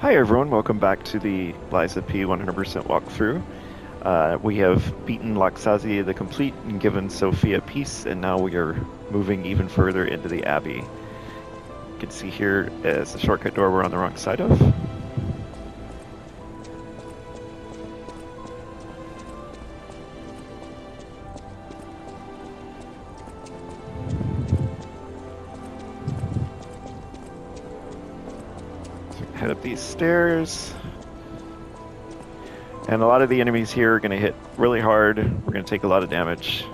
Hi everyone, welcome back to the Liza P 100% walkthrough. We have beaten Laxazi the Complete and given Sophia peace, and now we are moving even further into the Abbey. You can see here is the shortcut door we're on the wrong side of. Head up these stairs. And a lot of the enemies here are going to hit really hard. We're going to take a lot of damage.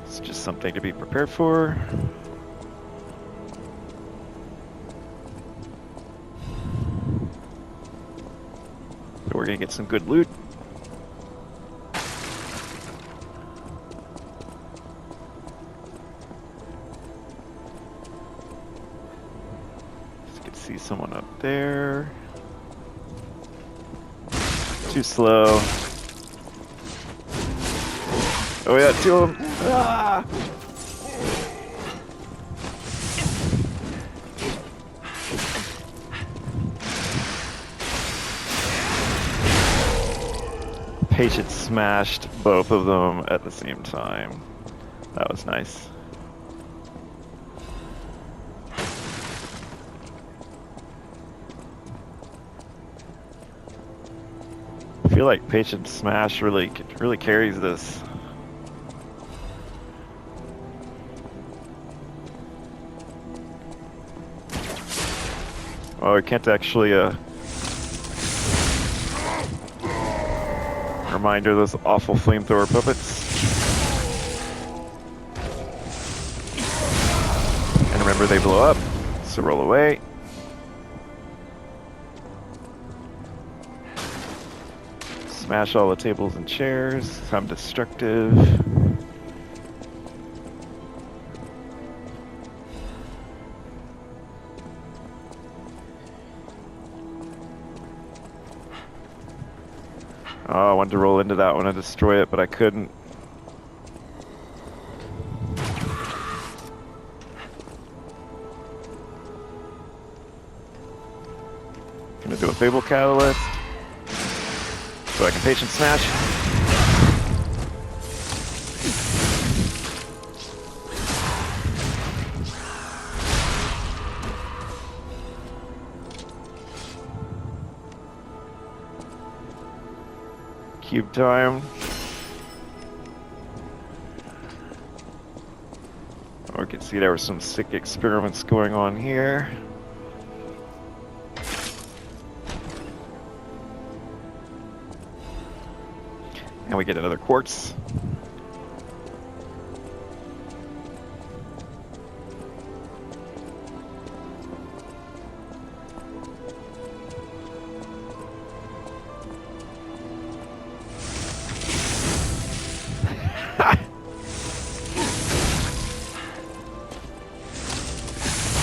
It's just something to be prepared for. So we're going to get some good loot. See someone up there. Too slow. Oh yeah, two of them. Ah! Patient smashed both of them at the same time. That was nice. I feel like Patient Smash really carries this. Oh, I can't actually reminder those awful flamethrower puppets. And remember, they blow up, so roll away. Smash all the tables and chairs. I'm destructive. Oh, I wanted to roll into that one and destroy it, but I couldn't. Gonna do a Fable Catalyst. So I can Patient Smash. Cube time. Oh, we can see there were some sick experiments going on here. And we get another quartz.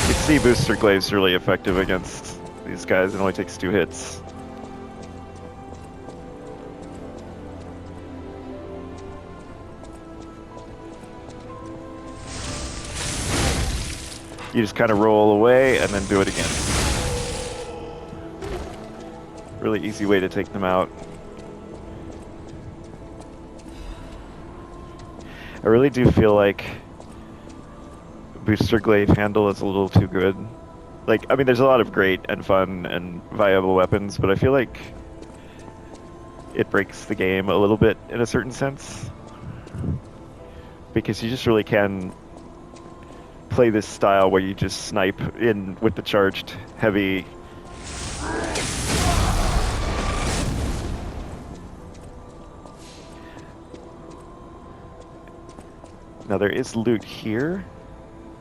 You see Booster Glaive's really effective against these guys. It only takes 2 hits. You just kind of roll away and then do it again. Really easy way to take them out. I really do feel like Booster Glaive handle is a little too good. Like, I mean, there's a lot of great and fun and viable weapons, but I feel like it breaks the game a little bit in a certain sense. Because you just really can play this style where you just snipe in with the charged heavy. Now there is loot here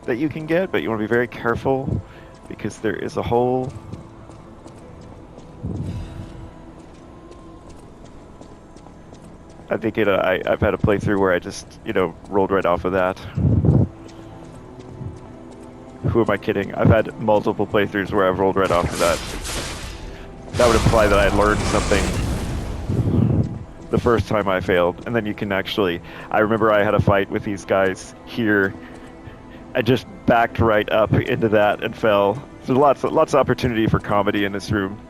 that you can get, but you want to be very careful because there is a hole. I think I've had a playthrough where I just, rolled right off of that. Who am I kidding? I've had multiple playthroughs where I've rolled right off of that. That would imply that I learned something the first time I failed. And then you can actually... I remember I had a fight with these guys here. I just backed right up into that and fell So lots of opportunity for comedy in this room.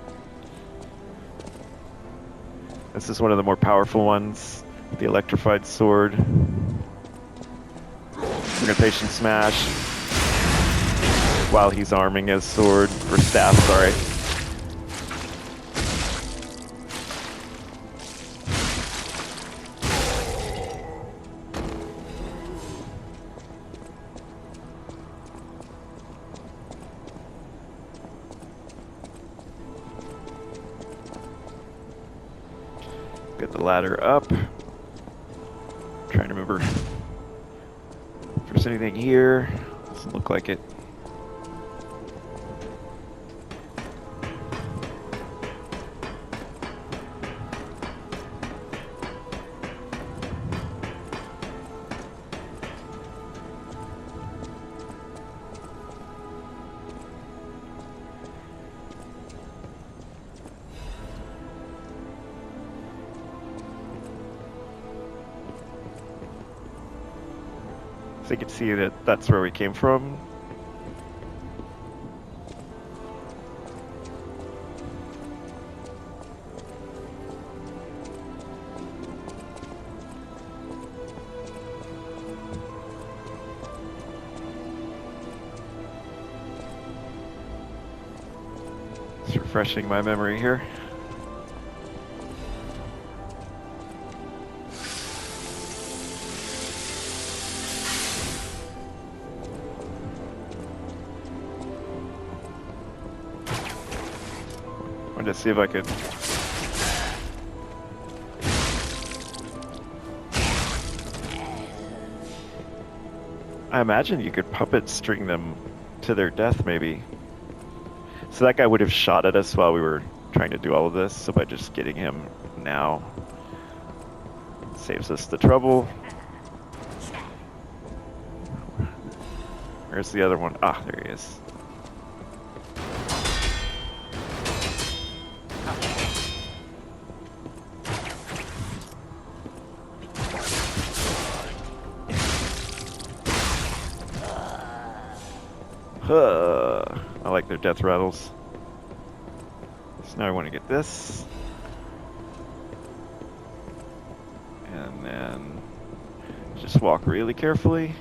This is one of the more powerful ones. The electrified sword. Organization smash. While he's arming his sword, or staff, sorry. Get the ladder up. Trying to remember if there's anything here. Doesn't look like it. So you can see that that's where we came from. Just refreshing my memory here. To see if I could I imagine you could puppet string them to their death maybe. So that guy would have shot at us while we were trying to do all of this, so by just getting him now saves us the trouble. Where's the other one? Ah, there he is. I like their death rattles. So now I want to get this. And then just walk really carefully.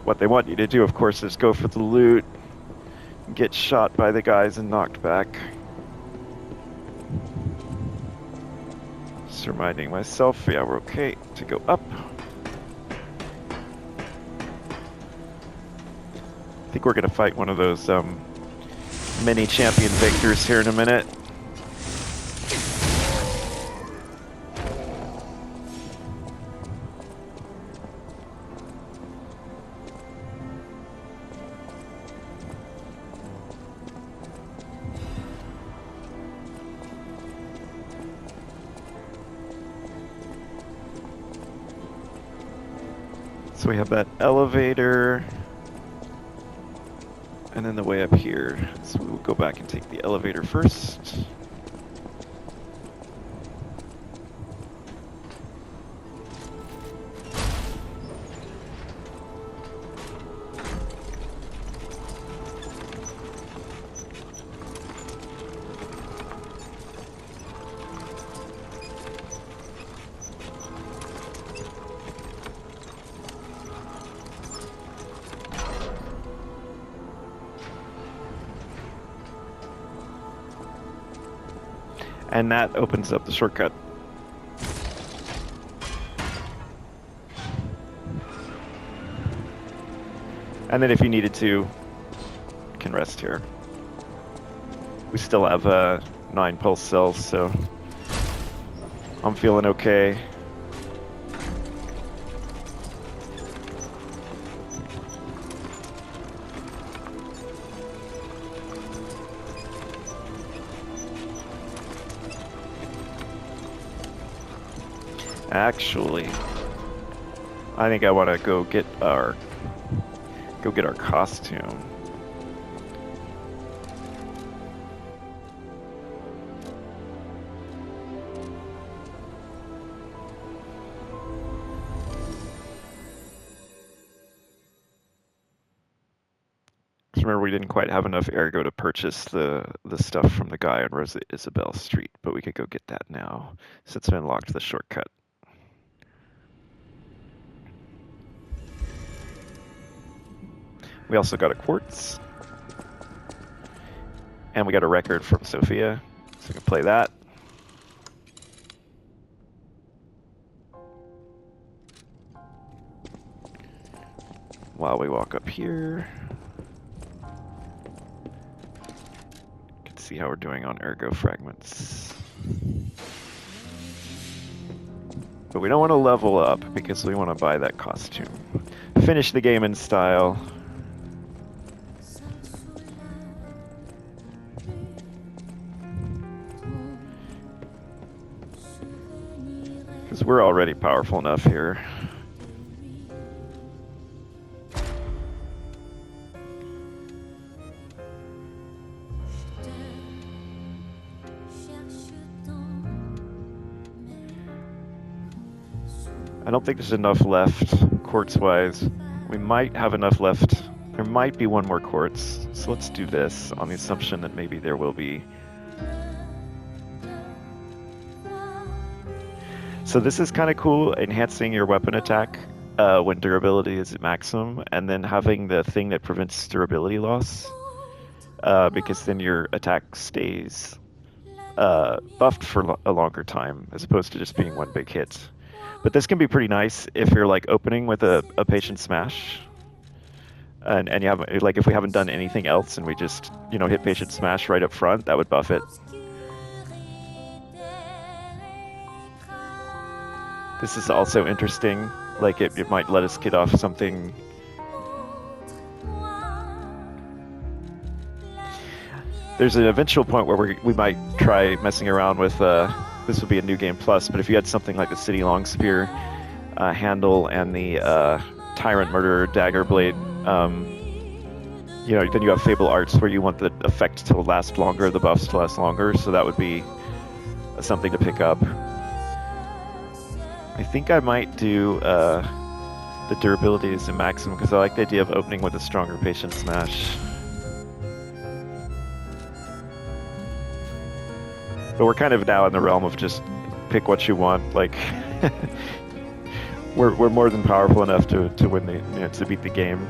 What they want you to do, of course, is go for the loot, get shot by the guys and knocked back. Just reminding myself, yeah, we're okay to go up. I think we're gonna fight one of those mini champion victors here in a minute. So we have that elevator. And then the way up here, so we will go back and take the elevator first. And that opens up the shortcut. And then if you needed to, you can rest here. We still have 9 pulse cells, so I'm feeling okay. Actually, I think I want to go get our costume. remember we didn't quite have enough ergo to purchase the stuff from the guy on Rosa Isabel Street, but we could go get that now since we unlocked the shortcut. We also got a quartz. And we got a record from Sophia, so we can play that. While we walk up here, you can see how we're doing on ergo fragments. But we don't want to level up because we want to buy that costume. Finish the game in style. Because we're already powerful enough here. I don't think there's enough left, quartz-wise. We might have enough left. There might be one more quartz, so let's do this on the assumption that maybe there will be. So this is kind of cool, enhancing your weapon attack when durability is at maximum, and then having the thing that prevents durability loss, because then your attack stays buffed for a longer time, as opposed to just being one big hit. But this can be pretty nice if you're like opening with a patient smash, and you have like if we haven't done anything else and we just hit patient smash right up front, that would buff it. This is also interesting, like it might let us get off something. There's an eventual point where we might try messing around with, this would be a new game plus, but if you had something like the City Long Spear handle and the Tyrant Murderer Dagger Blade, then you have Fable Arts where you want the effect to last longer, the buffs to last longer, so that would be something to pick up. I think I might do the durability as a maximum because I like the idea of opening with a stronger patient smash. But we're kind of now in the realm of just pick what you want. Like we're more than powerful enough to win the to beat the game.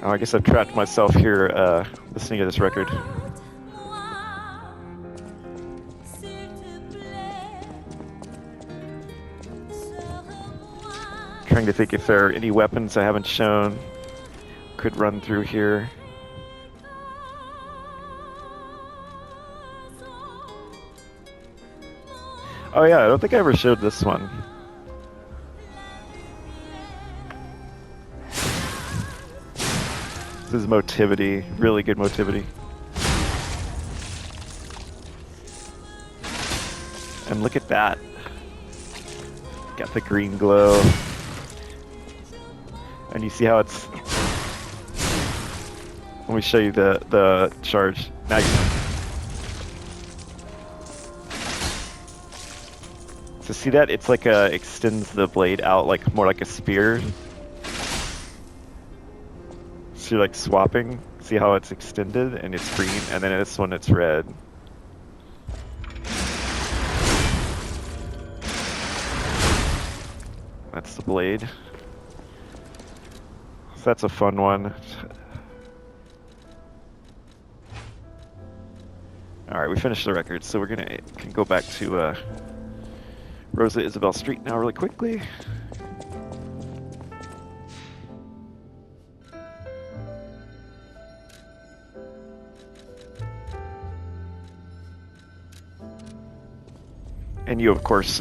Oh, I guess I've trapped myself here listening to this record. Trying to think if there are any weapons I haven't shown. Could run through here. Oh yeah, I don't think I ever showed this one. This is motivity, really good motivity. And look at that. Got the green glow. And you see how it's... Let me show you the charge. Now so see that? It's like extends the blade out like more like a spear. So you're like swapping, see how it's extended and it's green, and then this one it's red. That's the blade. So that's a fun one. Alright, we finished the record, so we're can go back to Rosa Isabel Street now really quickly. And you, of course,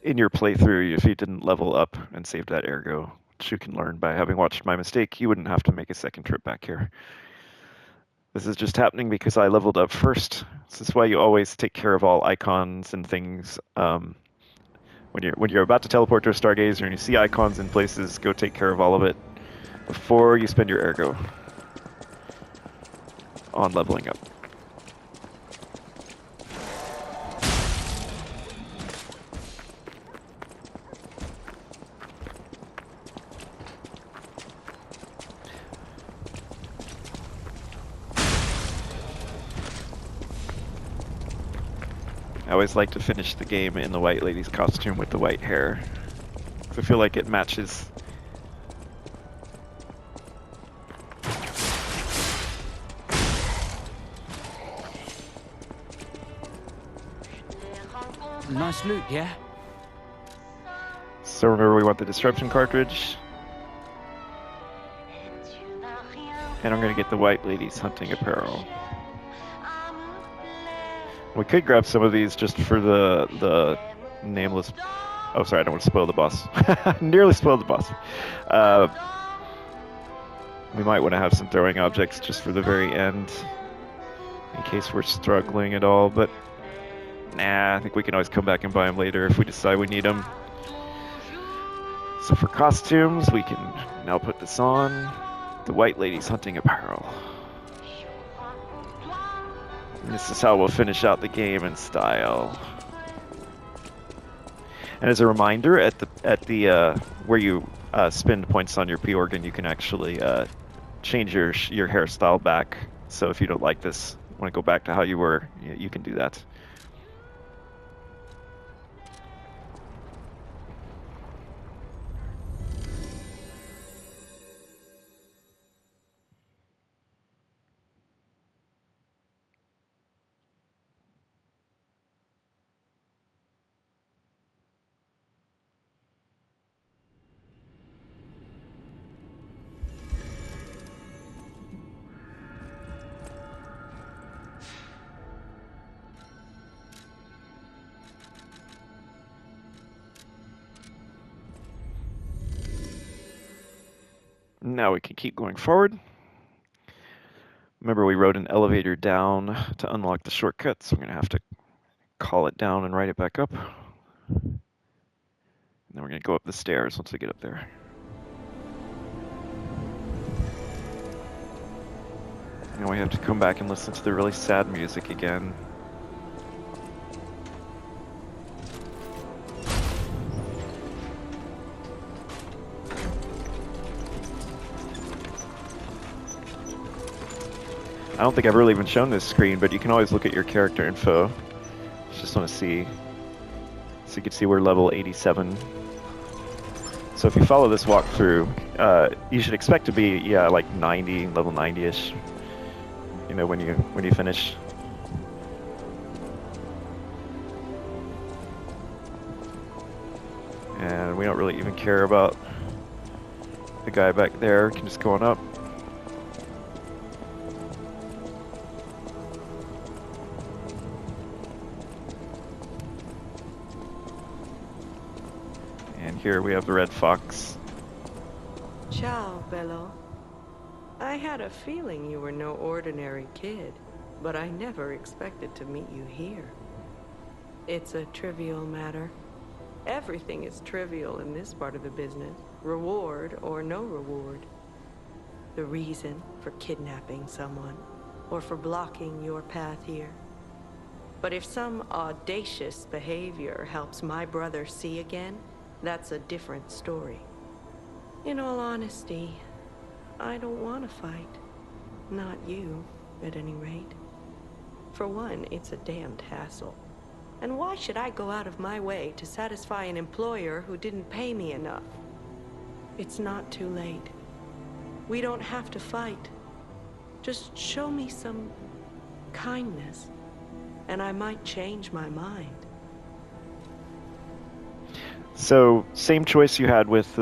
in your playthrough, if you didn't level up and saved that ergo, which you can learn by having watched my mistake, you wouldn't have to make a second trip back here. This is just happening because I leveled up first. This is why you always take care of all icons and things. When you're about to teleport to a Stargazer and you see icons in places, go take care of all of it before you spend your ergo on leveling up. I always like to finish the game in the white lady's costume with the white hair. I feel like it matches. Nice loot, yeah? So remember, we want the disruption cartridge. And I'm gonna get the white lady's hunting apparel. We could grab some of these just for the nameless. Oh, sorry, I don't want to spoil the boss. Nearly spoiled the boss. We might want to have some throwing objects just for the very end, in case we're struggling at all, but nah, I think we can always come back and buy them later if we decide we need them. So for costumes, we can now put this on. The white lady's hunting apparel. And this is how we'll finish out the game in style. And as a reminder, at the where you spend points on your P-Organ, you can actually change your hairstyle back. So if you don't like this, want to go back to how you were, you can do that. Now we can keep going forward. Remember, we rode an elevator down to unlock the shortcut, so I'm going to have to call it down and write it back up. And then we're going to go up the stairs once we get up there. Now we have to come back and listen to the really sad music again. I don't think I've really even shown this screen, but you can always look at your character info. Just want to see, so you can see we're level 87. So if you follow this walkthrough, you should expect to be, yeah, like 90, level 90-ish. You know, when you finish. And we don't really even care about the guy back there. We can just go on up. Here we have the red fox. Ciao, Bello. I had a feeling you were no ordinary kid, but I never expected to meet you here. It's a trivial matter. Everything is trivial in this part of the business, reward or no reward. The reason for kidnapping someone, or for blocking your path here. But if some audacious behavior helps my brother see again, that's a different story. In all honesty, I don't want to fight. Not you, at any rate. For one, it's a damned hassle. And why should I go out of my way to satisfy an employer who didn't pay me enough? It's not too late. We don't have to fight. Just show me some kindness, and I might change my mind. So same choice you had with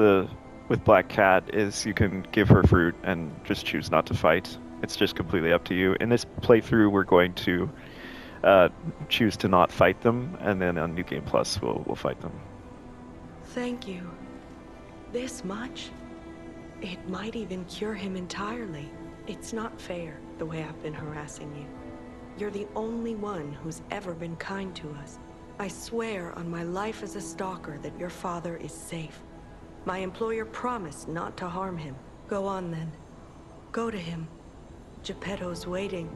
Black Cat is you can give her fruit and just choose not to fight. It's just completely up to you. In this playthrough, we're going to choose to not fight them, and then on New Game Plus, we'll fight them. Thank you. This much? It might even cure him entirely. It's not fair, the way I've been harassing you. You're the only one who's ever been kind to us. I swear on my life as a stalker that your father is safe. My employer promised not to harm him. Go on then. Go to him. Geppetto's waiting.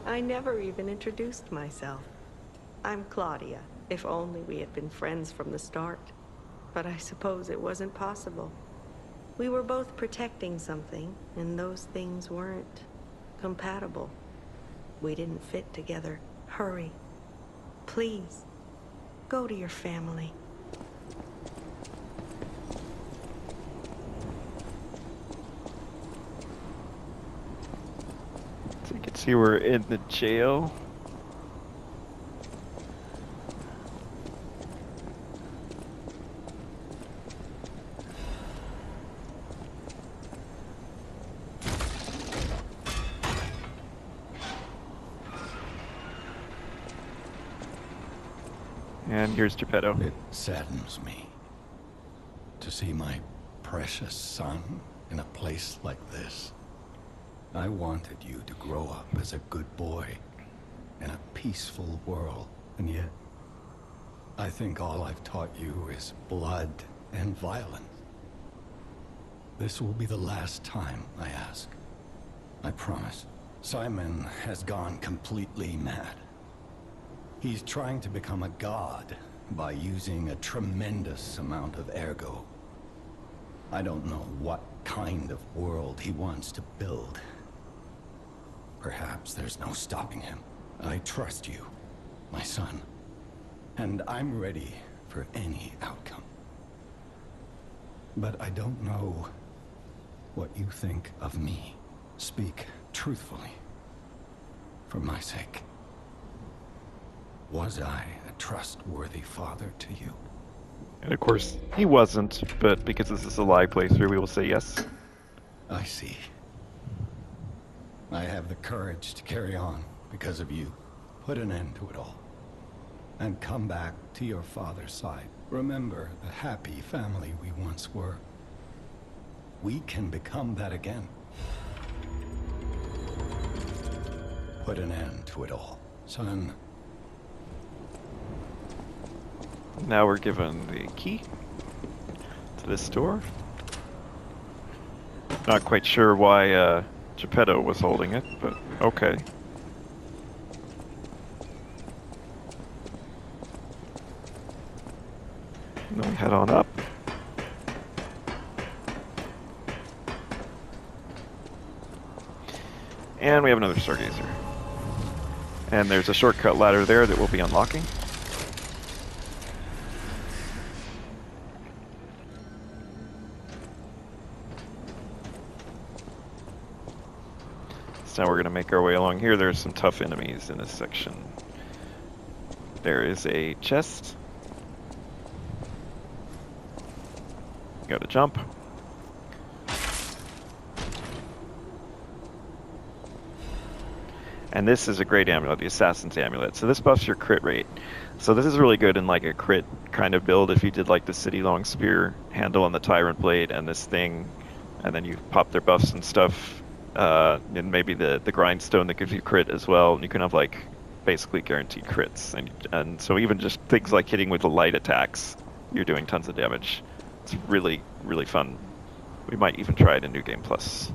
I never even introduced myself. I'm Claudia, if only we had been friends from the start. But I suppose it wasn't possible. We were both protecting something, and those things weren't compatible. We didn't fit together. Hurry. Please. Go to your family. So you can see we're in the jail. And here's Geppetto. It saddens me to see my precious son in a place like this. I wanted you to grow up as a good boy in a peaceful world, and yet I think all I've taught you is blood and violence. This will be the last time I ask. I promise. Simon has gone completely mad. He's trying to become a god by using a tremendous amount of ergo. I don't know what kind of world he wants to build. Perhaps there's no stopping him. I trust you, my son, and I'm ready for any outcome. But I don't know what you think of me. Speak truthfully, for my sake. Was I a trustworthy father to you? And of course, he wasn't, but because this is a live playthrough, we will say yes. I see. I have the courage to carry on because of you. Put an end to it all. And come back to your father's side. Remember the happy family we once were. We can become that again. Put an end to it all, son. Now we're given the key to this door. Not quite sure why Geppetto was holding it, but okay. And then we head on up. And we have another stargazer. And there's a shortcut ladder there that we'll be unlocking. So now we're going to make our way along here. There's some tough enemies in this section. There is a chest. Got to jump. And this is a great amulet, the Assassin's Amulet. So this buffs your crit rate. So this is really good in like a crit kind of build if you did like the City Long Spear handle and the Tyrant Blade and this thing, and then you pop their buffs and stuff, and maybe the Grindstone that gives you crit as well. And you can have like basically guaranteed crits. And so even just things like hitting with the light attacks, you're doing tons of damage. It's really, really fun. We might even try it in New Game Plus.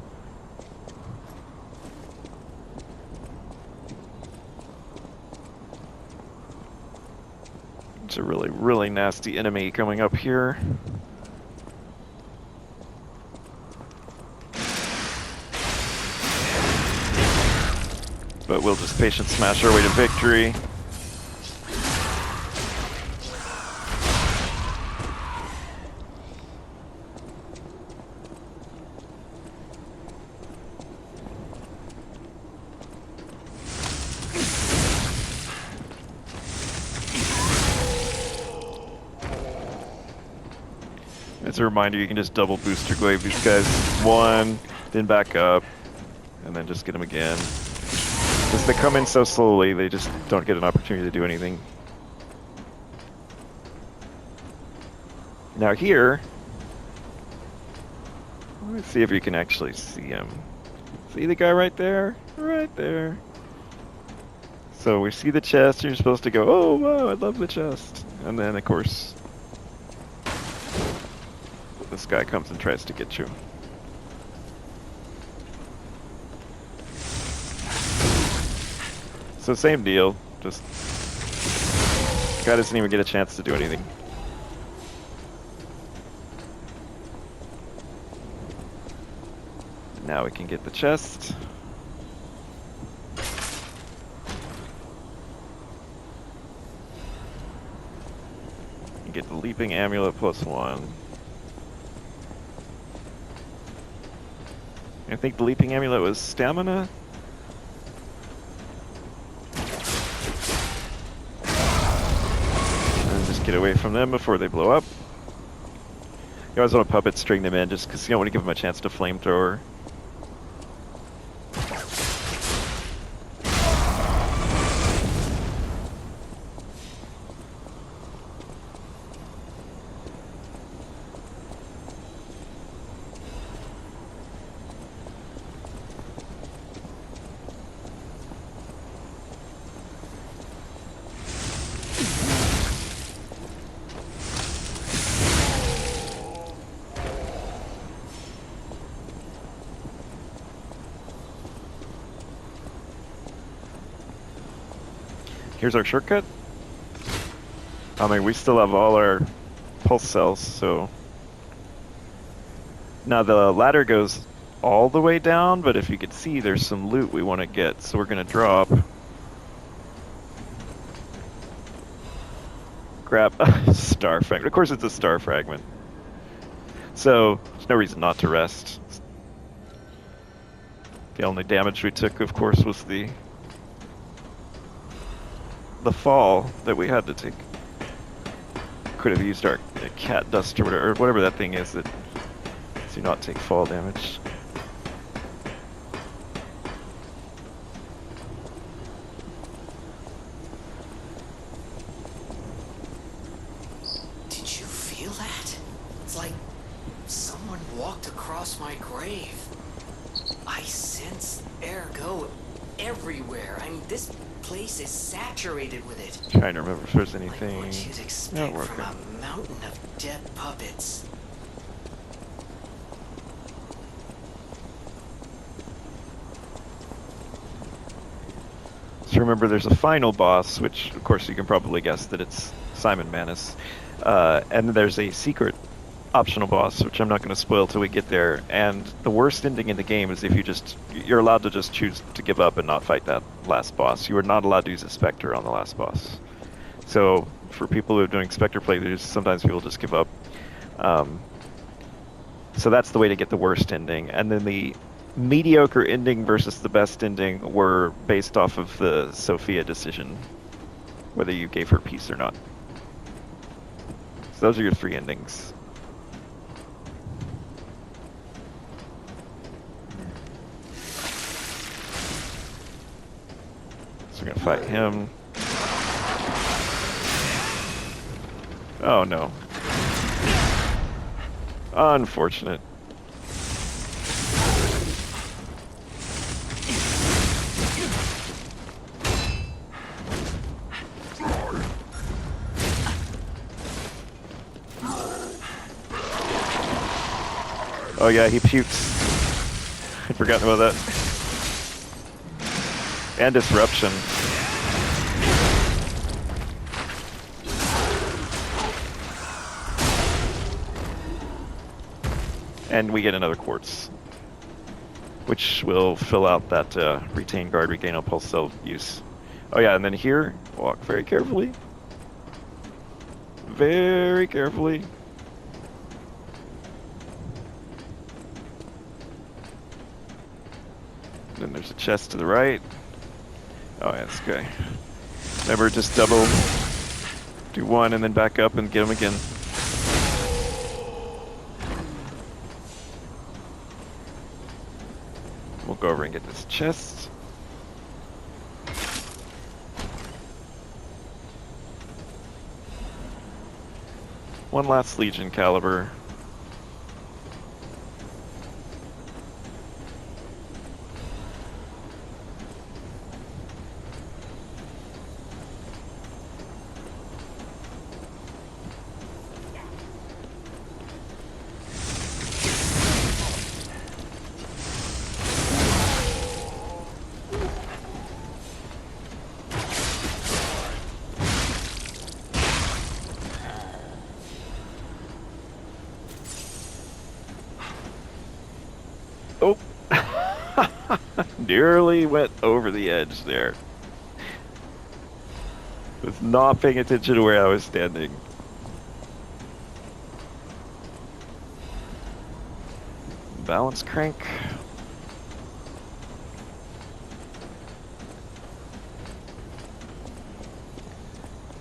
It's a really, really nasty enemy coming up here. But we'll just patient smash our way to victory. As a reminder, you can just double booster glaive these guys. One, then back up, and then just get them again. Because they come in so slowly, they just don't get an opportunity to do anything. Now here, let's see if you can actually see him. See the guy right there? Right there. So we see the chest, and you're supposed to go, oh wow, I love the chest. And then of course, this guy comes and tries to get you. So same deal, just guy doesn't even get a chance to do anything. Now we can get the chest. get the leaping amulet +1. I think the leaping amulet was stamina. And just get away from them before they blow up. You always want to puppet string them in just because you don't want to give them a chance to flamethrower. Here's our shortcut. I mean, we still have all our pulse cells, so... Now the ladder goes all the way down, but if you could see, there's some loot we want to get, so we're going to drop. Grab a star fragment. Of course it's a star fragment. So, there's no reason not to rest. The only damage we took, of course, was the fall that we had to take. Could have used our cat dust or whatever that thing is that lets you not take fall damage. Did you feel that? It's like someone walked across my grave. I sense ergo everywhere. I mean, this place is saturated with it. Trying to remember if there's anything. Like what you'd expect from a mountain of dead puppets. So remember, there's a final boss, which of course you can probably guess that it's Simon Manus, and there's a secret optional boss, which I'm not going to spoil till we get there. And the worst ending in the game is if you're allowed to just choose to give up and not fight that last boss. You are not allowed to use a Spectre on the last boss. So for people who are doing Spectre playthroughs, sometimes people just give up. So that's the way to get the worst ending. And then the mediocre ending versus the best ending were based off of the Sophia decision, whether you gave her peace or not. So those are your 3 endings. So we're gonna fight him. Oh no. Unfortunate. Oh yeah, he pukes. I'd forgotten about that. And disruption. And we get another quartz, which will fill out that retain guard, regain on pulse cell use. Oh yeah, and then here, walk very carefully. Very carefully. Then there's a chest to the right. Oh yeah, that's okay. Remember, just double, do 1 and then back up and get them again. We'll go over and get this chest. One last Legion caliber. Oh, nearly went over the edge there. Was not paying attention to where I was standing. balance crank.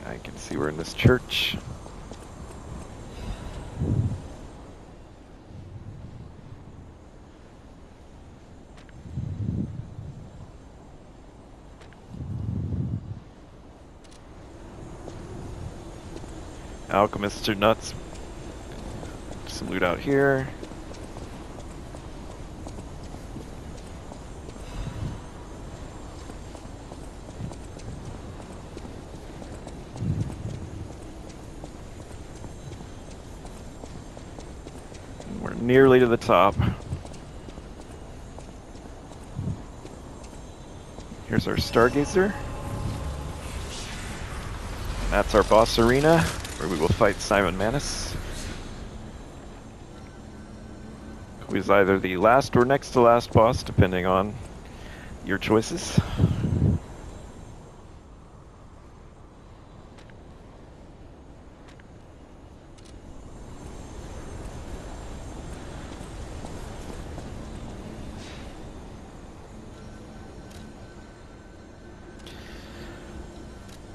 I can see we're in this church. Alchemists are nuts. Some loot out here. We're nearly to the top. Here's our Stargazer. That's our boss arena, where we will fight Simon Manus, who is either the last or next to last boss, depending on your choices.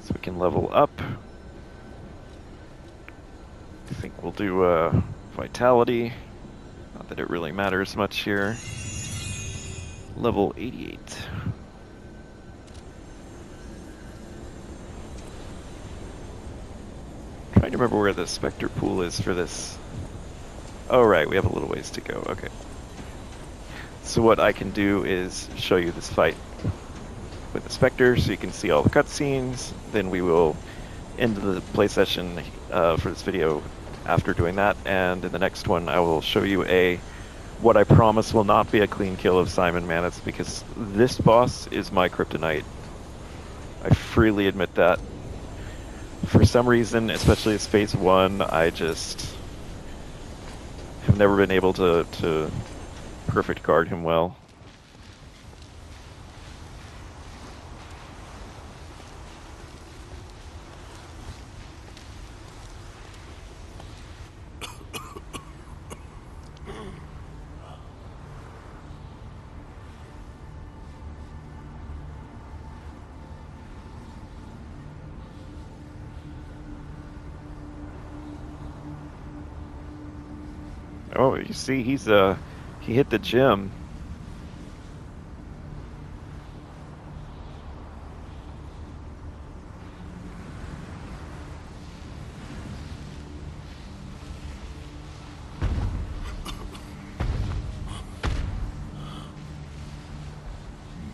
So we can level up. I think we'll do Vitality. Not that it really matters much here. Level 88. Trying to remember where the Spectre pool is for this. Oh right, we have a little ways to go, okay. So what I can do is show you this fight with the Spectre so you can see all the cutscenes. Then we will end the play session for this video after doing that, and in the next one I will show you what I promise will not be a clean kill of Simon Manus, because this boss is my kryptonite. I freely admit that. For some reason, especially as phase 1, I just have never been able to perfect guard him well. Oh, you see, he hit the gym.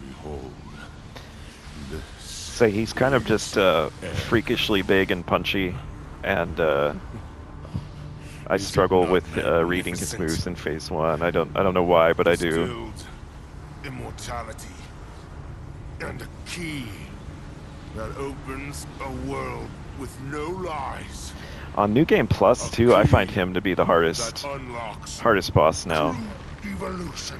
Behold, So he's kind of just freakishly big and punchy, and I struggle with reading his moves in phase 1. I don't know why, but I do. distilled immortality and a key that opens a world with no lies. On New Game Plus too, I find him to be the That hardest unlocks boss now. true evolution.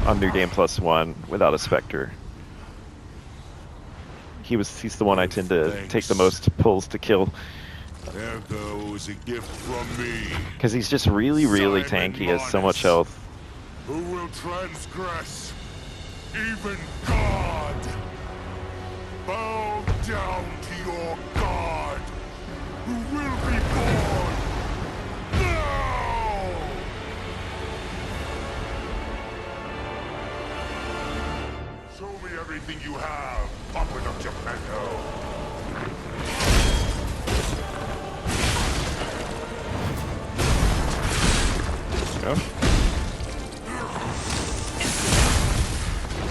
On New Game Plus 1 without a Spectre. He's the one I tend to take the most pulls to kill, Ergo is a gift from me. because he's just really tanky. He has so much health. Who will transgress even God? Bow down to your God, who will be born now! Show me everything you have, puppet of Geppetto. Go.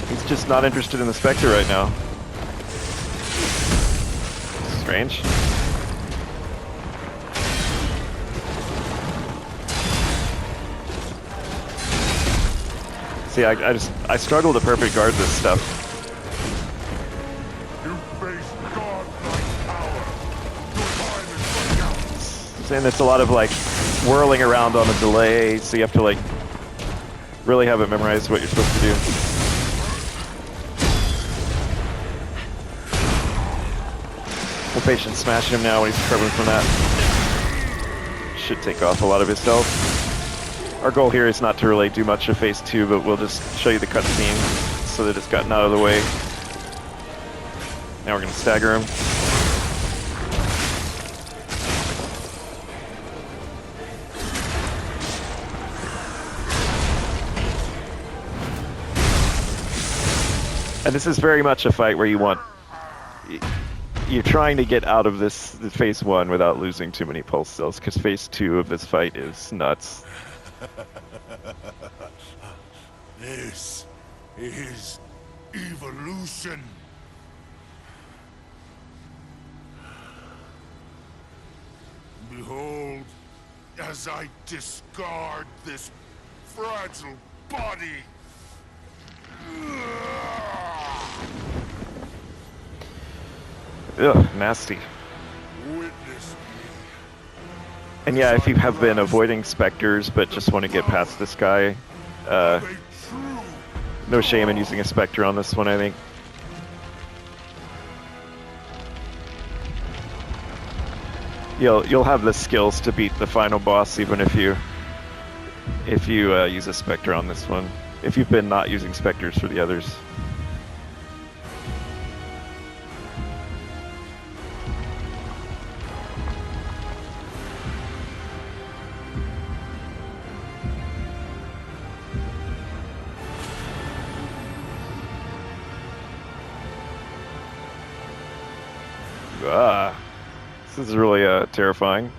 He's just not interested in the Spectre right now. Strange. See, I struggle to perfect guard this stuff. You face godlike power. Your time is running out. And it's a lot of like whirling around on a delay, so you have to like really have it memorized what you're supposed to do. Full patient smashing him now when he's recovering from that. Should take off a lot of his health. Our goal here is not to really do much of phase 2, but we'll just show you the cutscene so that it's gotten out of the way. Now we're going to stagger him. And this is very much a fight where you're trying to get out of this phase 1 without losing too many pulse cells, because phase 2 of this fight is nuts. This is evolution. Behold, as I discard this fragile body. Ugh, nasty. Witness And yeah, if you have been avoiding specters but just want to get past this guy, a true no shame in using a specter on this one, I think. You'll have the skills to beat the final boss even if you use a specter on this one. If you've been not using specters for the others. Ah, this is really terrifying.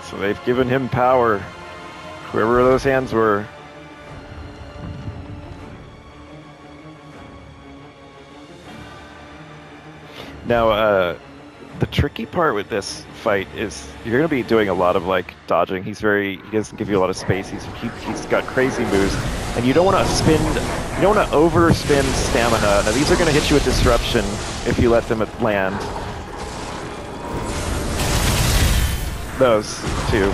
So they've given him power, whoever those hands were. Now, the tricky part with this fight is you're going to be doing a lot of like dodging. He doesn't give you a lot of space. He's got crazy moves, and you don't want to overspend stamina. Now these are going to hit you with disruption if you let them land. Those two.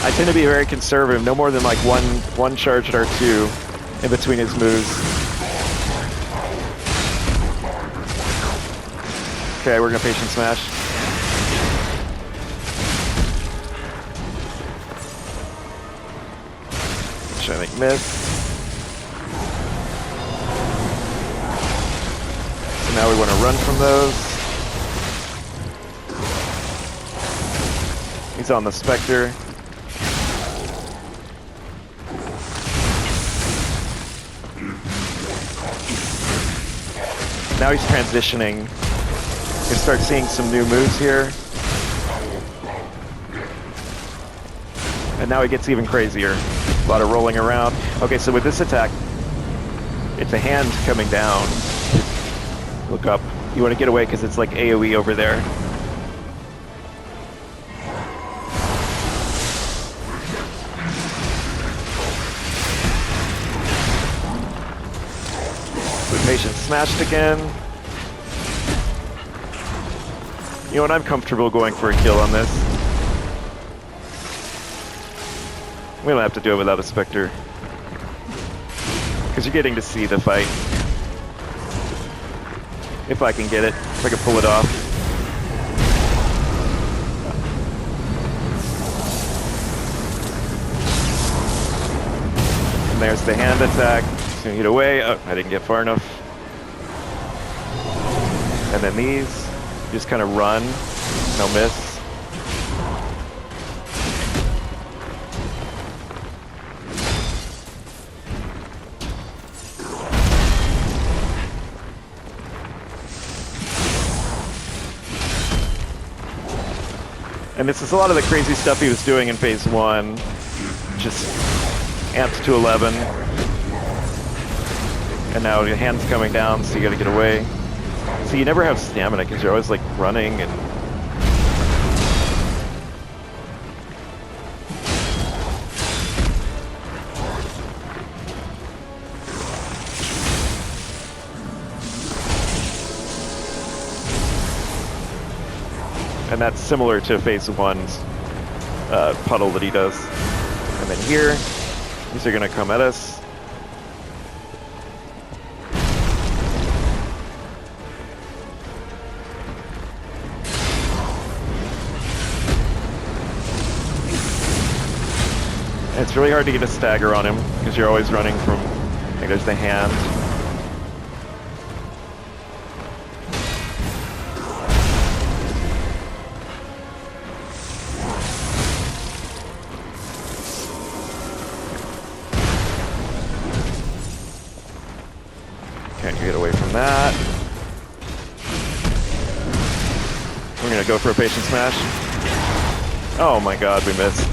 I tend to be very conservative, no more than like one charge at R2 in between his moves. Okay, we're gonna patient smash. Which I think missed. So now we want to run from those. He's on the Spectre. Now he's transitioning. You can start seeing some new moves here. And now he gets even crazier. A lot of rolling around. Okay, so with this attack, it's a hand coming down. Look up. You want to get away because it's like AoE over there. Patient smashed again. You know what? I'm comfortable going for a kill on this. We don't have to do it without a Spectre. Because you're getting to see the fight. If I can get it. If I can pull it off. And there's the hand attack. Just gonna get away. Oh, I didn't get far enough. And then these, just kind of run, no miss. And this is a lot of the crazy stuff he was doing in phase 1, just amped to 11. And now your hand's coming down, so you gotta get away. So you never have stamina because you're always like running and And that's similar to phase 1's puddle that he does. And then here, these are going to come at us. And it's really hard to get a stagger on him because you're always running from, I think there's the hand. Can't get away from that. We're gonna go for a patient smash. Oh my god, we missed.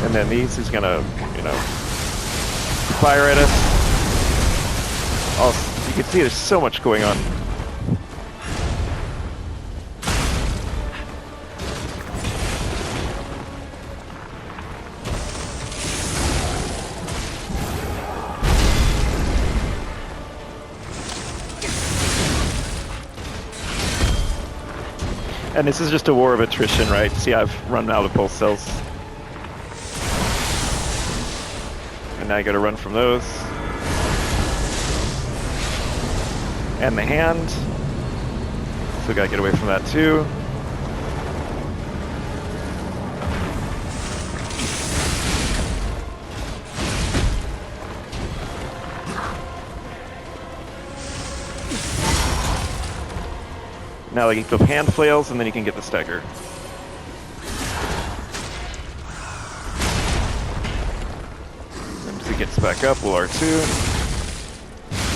And then these, he's gonna, you know, fire at us. Also, you can see there's so much going on. And this is just a war of attrition, right? See, I've run out of pulse cells. And now you gotta run from those. And the hand. So we gotta get away from that too. Now you can go hand flails and then you can get the stagger. And as he gets back up, we'll R2.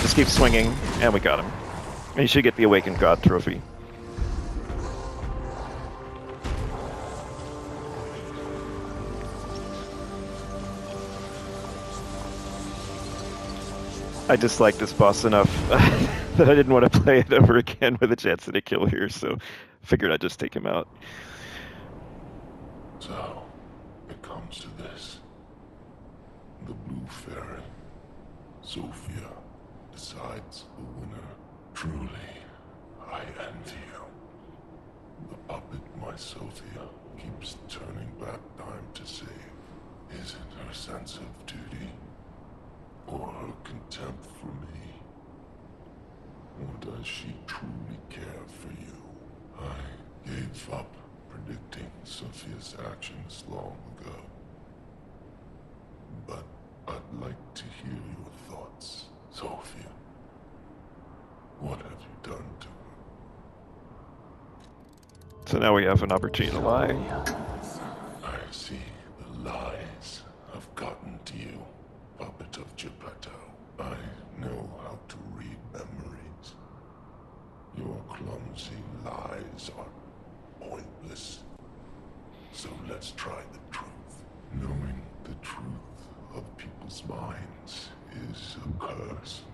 Just keep swinging, and we got him. And you should get the Awakened God trophy. I disliked this boss enough that I didn't want to play it over again with a chance at a kill here, so figured I'd just take him out. So, it comes to this. The Blue Fairy, Sophia, decides the winner. Truly, I envy you. The puppet, my Sophia, keeps turning back time to save. Is it her sense of duty? Or her contempt for me? Or does she truly care for you? I gave up predicting Sophia's actions long ago. But I'd like to hear your thoughts, Sophia. What have you done to her? So now we have an opportunity to lie. I see the lies have gotten to you, puppet of Geppetto. I know how to read memories. Your clumsy lies are pointless. So let's try the truth. Knowing the truth of people's minds is a curse.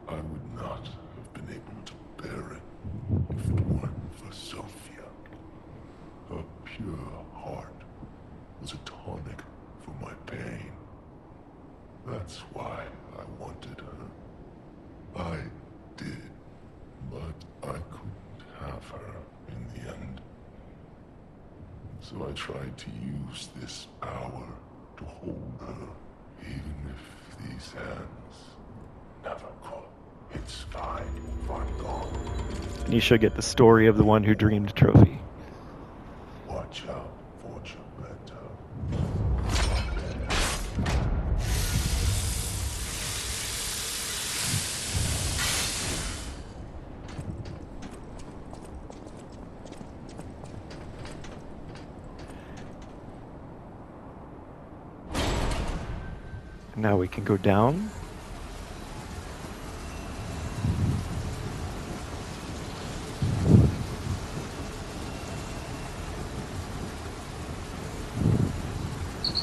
I would not have been able to bear it if it weren't for Sophia. Her pure heart was a tonic for my pain. That's why I wanted her. I did, but I couldn't have her in the end. So I tried to use this power to hold her, even if these hands never could. It's fine, I'm gone. You should get the story of the one who dreamed trophy. Watch out for Geppetto. Now we can go down.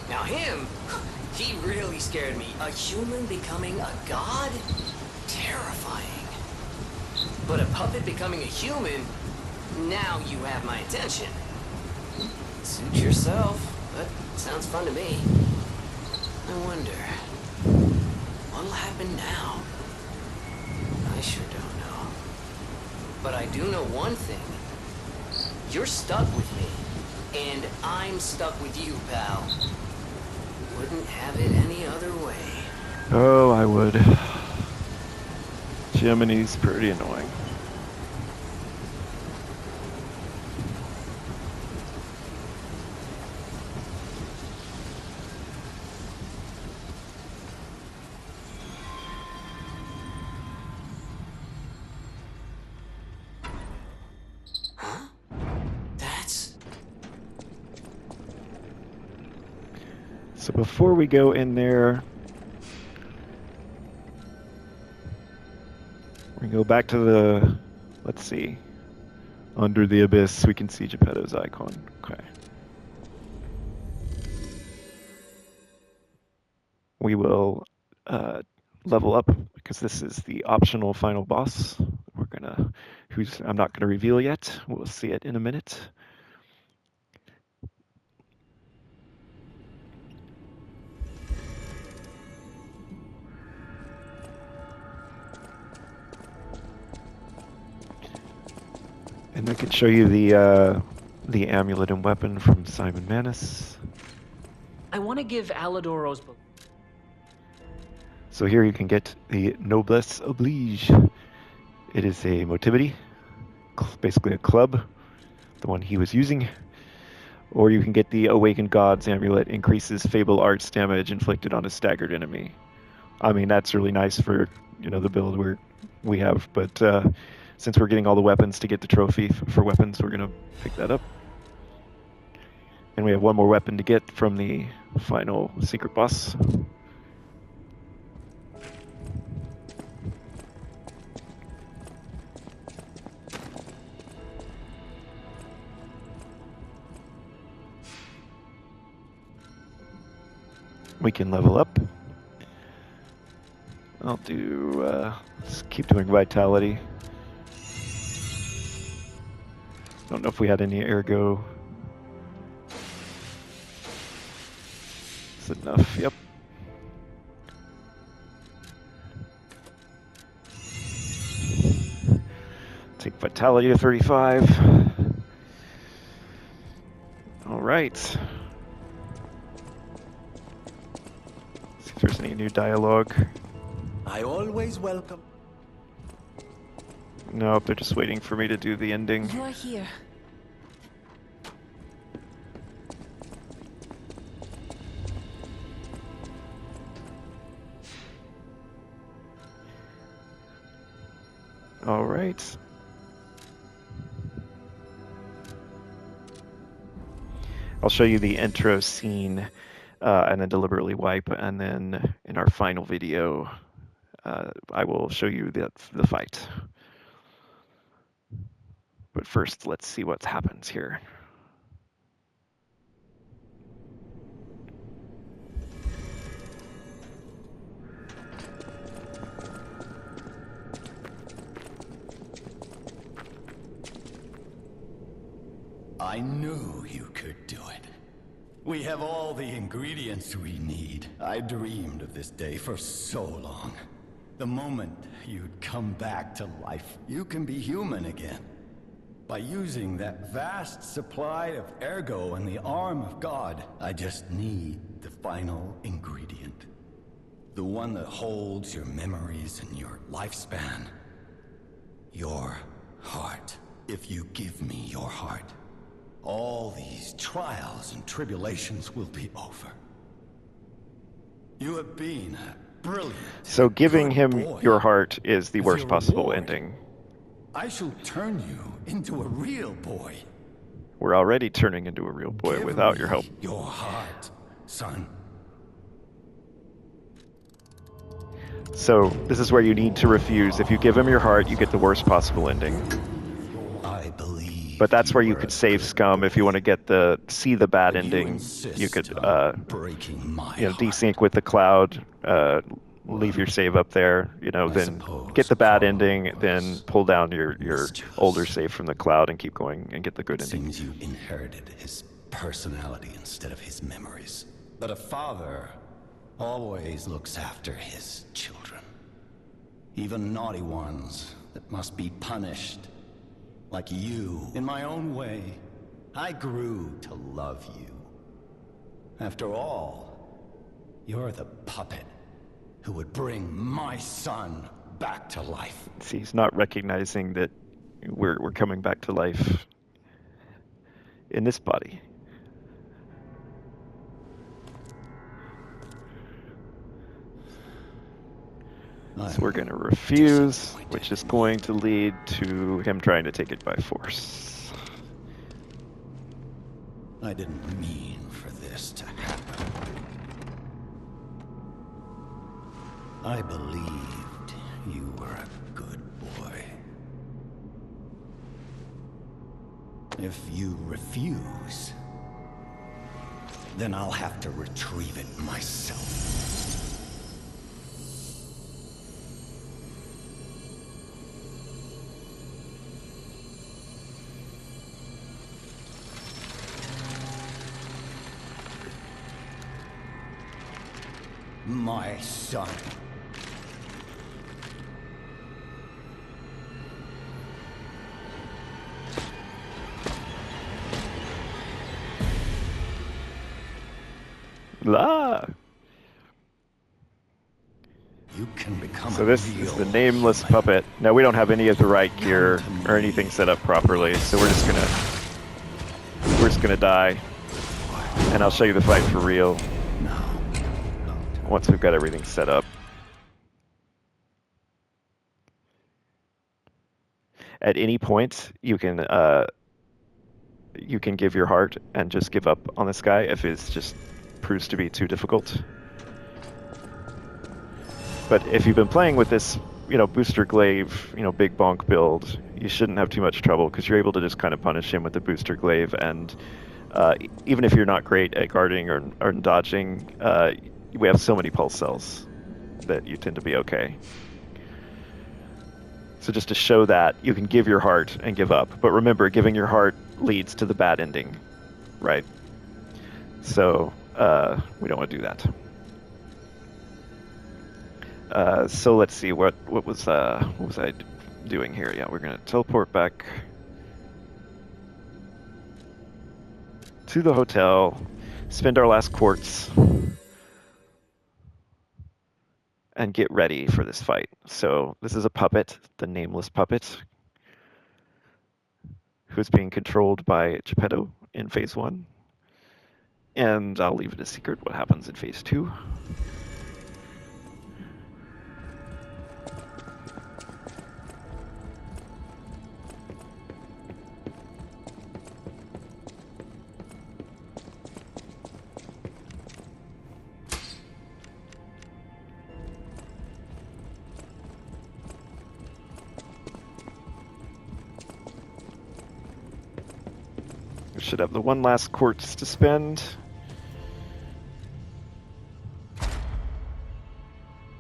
Now him, he really scared me. A human becoming a god? Terrifying. But a puppet becoming a human? Now you have my attention. Suit yourself, but sounds fun to me. I wonder... What'll happen now? I sure don't know. But I do know one thing. You're stuck with me. And I'm stuck with you, pal. Wouldn't have it any other way. Oh, I would. Jiminy's pretty annoying. Huh? That's... So before we go in there, we go back to the, let's see, under the abyss, we can see Geppetto's icon. Okay. We will level up because this is the optional final boss. We're gonna, I'm not gonna reveal yet. We'll see it in a minute. And I can show you the amulet and weapon from Simon Manus. I want to give Alidoro's... So here you can get the Noblesse Oblige. It is a motivity, basically a club, the one he was using. Or you can get the Awakened Gods amulet, increases Fable Arts damage inflicted on a staggered enemy. I mean, that's really nice for, you know, the build we have, but since we're getting all the weapons to get the trophy for weapons, we're gonna pick that up. And we have one more weapon to get from the final secret boss. We can level up. I'll do, let's keep doing vitality. Don't know if we had any ergo. Is it enough? Yep. Take vitality to 35. All right. See if there's any new dialogue. I always welcome. Nope, they're just waiting for me to do the ending. You are here. All right. I'll show you the intro scene and then deliberately wipe, and then in our final video, I will show you the fight. But first, let's see what happens here. I knew you could do it. We have all the ingredients we need. I dreamed of this day for so long. The moment you'd come back to life, you can be human again. By using that vast supply of ergo and the arm of God, I just need the final ingredient. The one that holds your memories and your lifespan. Your heart. If you give me your heart, all these trials and tribulations will be over. You have been a brilliant, So giving good him boy. your heart is the As worst your possible reward, ending. I shall turn you into a real boy. We're already turning into a real boy Give without me your help. Your heart, son. So this is where you need to refuse. If you give him your heart, you get the worst possible ending. I believe. But that's where you were could a save good Scum boy. if you want to get see the bad But you ending. insist You could on breaking my you know, heart. desync with the cloud, leave your save up there, you know, I then suppose get the bad Carl ending, then was pull down your mischievous. older save from the cloud and keep going and get the good ending. Seems you inherited his personality instead of his memories. But a father always looks after his children. Even naughty ones that must be punished. Like you. In my own way, I grew to love you. After all, you're the puppet who would bring my son back to life. See, he's not recognizing that we're coming back to life in this body. So we're going to refuse, which is going to lead to him trying to take it by force. I didn't mean for this to happen. I believed you were a good boy. If you refuse, then I'll have to retrieve it myself. My son. La. You can become So this is the nameless puppet. Now we don't have any of the right gear or anything set up properly, so we're just gonna die. And I'll show you the fight for real once we've got everything set up. At any point, you can give your heart and just give up on this guy if it just proves to be too difficult. But if you've been playing with this, booster glaive, big bonk build, you shouldn't have too much trouble because you're able to just kind of punish him with the booster glaive. And even if you're not great at guarding or dodging, we have so many pulse cells that you tend to be okay. So just to show that, you can give your heart and give up. But remember, giving your heart leads to the bad ending, right? So we don't want to do that. So let's see, what was I doing here? Yeah, we're gonna teleport back to the hotel, spend our last quartz, and get ready for this fight. So this is a puppet, the nameless puppet, who's being controlled by Geppetto in Phase 1. And I'll leave it a secret what happens in Phase 2. We should have the one last quartz to spend.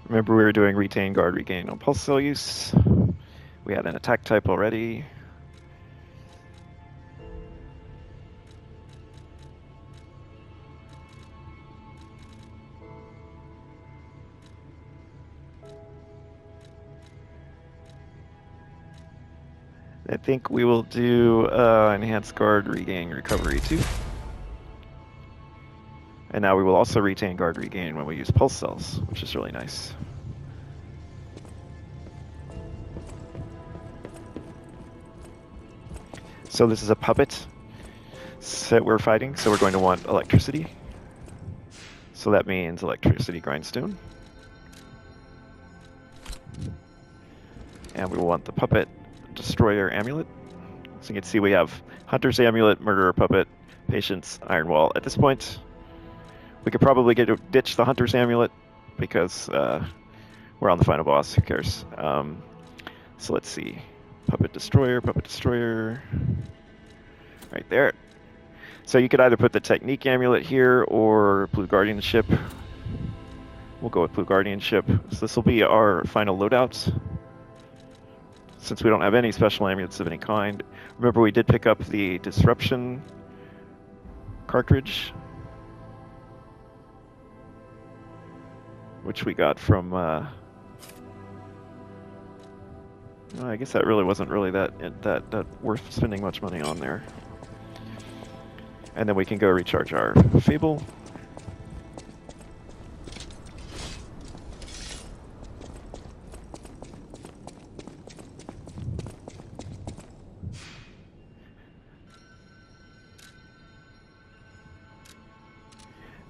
Remember, we were doing retain, guard, regain on pulse cell use. We had an attack type already. I think we will do enhanced guard, regain, recovery too. And now we will also retain guard, regain when we use pulse cells, which is really nice. So this is a puppet that we're fighting, so we're going to want electricity. So that means electricity grindstone. And we will want the puppet destroyer amulet. So you can see we have Hunter's Amulet, Murderer Puppet, Patience, Iron Wall. At this point, we could probably ditch the Hunter's Amulet because we're on the final boss. Who cares? So let's see. Puppet Destroyer, right there. So you could either put the Technique Amulet here or Blue Guardianship. We'll go with Blue Guardianship. So this will be our final loadouts, since we don't have any special amulets of any kind. Remember, we did pick up the Disruption cartridge. which we got from. Well, I guess that really wasn't really that worth spending much money on there. And then we can go recharge our Fable.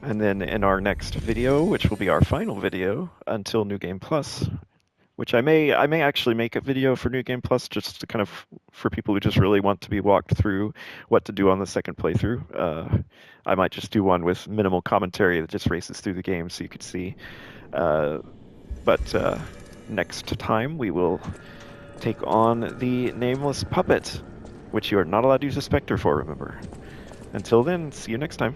And then in our next video, which will be our final video until New Game Plus, which I may actually make a video for New Game Plus just to kind of for people who just really want to be walked through what to do on the second playthrough. I might just do one with minimal commentary that just races through the game so you could see. But next time we will take on the Nameless Puppet, which you are not allowed to use a Spectre for, remember. Until then, see you next time.